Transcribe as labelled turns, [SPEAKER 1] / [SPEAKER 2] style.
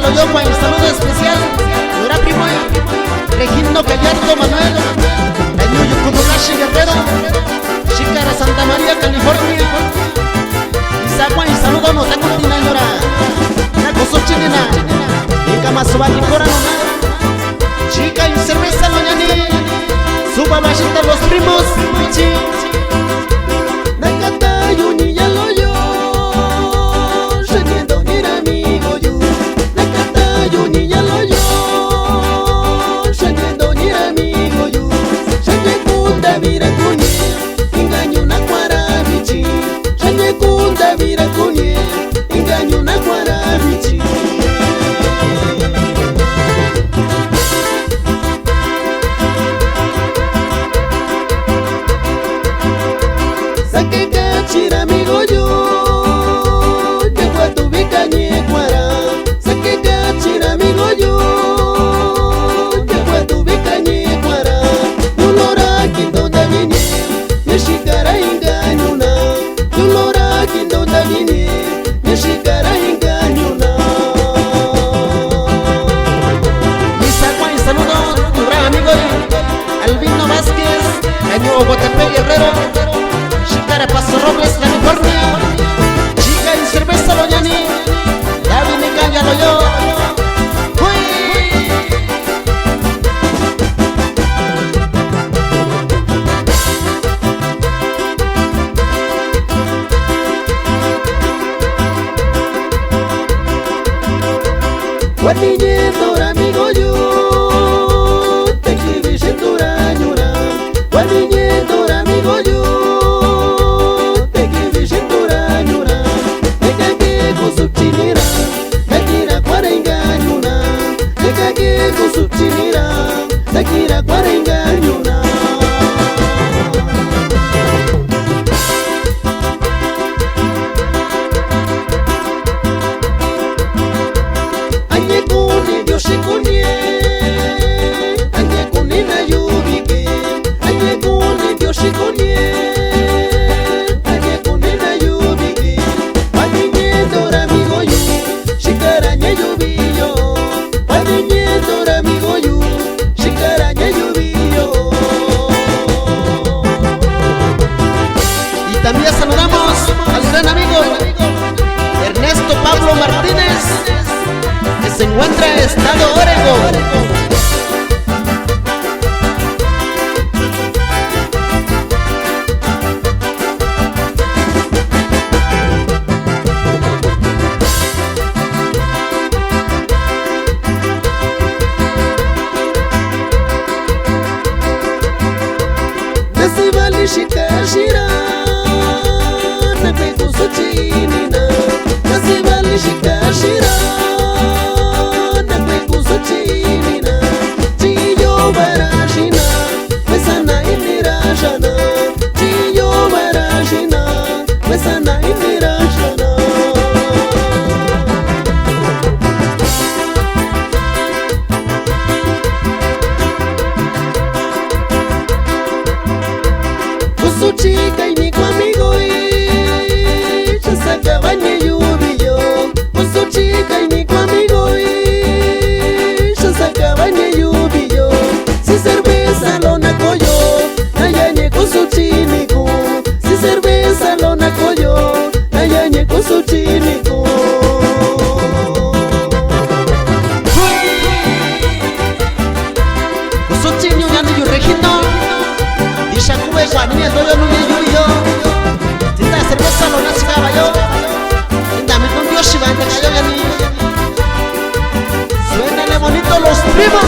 [SPEAKER 1] lo yo, guay, saludo especial. Dura primo, Regino Gallardo Manuel, Daño Yucunugashi Guerrero, Chicara Santa María, California. Isagua y saludo no tengo tina llora. Nacoso chinina, y Camasubaki Corona. Chica y cerveza loñani, suba bajita los primos, pichi.
[SPEAKER 2] Nakata yuni ya lo yo, shaniendo ni amigo yo. Nakata yuni ya lo yo, shaniendo ni amigo yo. Shanyekunda vira kunye, inganyo na kwara bichi. Shanyekunda vira kunye, inganyo na kwara bichi. Sake kachira amigo yo, llegó a tu vicañe cuara. Sake kachira amigo yo, llegó a tu vicañe cuara. Yulora kindo da vine, yeshikara inganyuna. Yulora kindo da vine, yeshikara inganyuna.
[SPEAKER 1] Isagua y saludo, tu gran amigo Albino Vázquez, Daño Botepé Guerrero. Chicara Paso Robles, California. Chica y cerveza loñani, David me calla lo yo.
[SPEAKER 2] Guardiñetora amigo yo, te escribí en tu rañura. Guardiñetora amigo yo, te escribí en tu rañura. Te cagué con su chinira, te quiera cuara engañuna. Te cagué con su chinira, te quiera cuara engañuna. Yoshikunie, anye kunina yubike, anye kuni yoshikunie, anye kunina yubike. Guardiñetora amigo yo, shikaraña yubiyo. Guardiñetora amigo yo, shikaraña yubiyo.
[SPEAKER 1] Y también saludamos al gran amigo Ernesto Pablo Martínez, que se encuentra en Estado Oregón.
[SPEAKER 2] Nasibali shikashira, napeko suchinina. Nasibali shikashira, napeko suchinina. Chiyo barashina, mesana inirashana. Chiyo barashina, mesana inirashana. Su chica y mi amigo y se sacaba ni yubillo. Su chica y mi amigo y se sacaba ni yubillo. Si cerveza lo nacoyo, nayañe con su chinico. Si cerveza lo nacoyo, nayañe con su chinico.
[SPEAKER 1] Su chinio ya no yo Regino. Shakube guaniña doyo no yuyo. Tinta cerveza lo nazi caballo. Dame con Dios y banda cayó ya ni. Suénale bonito los primos.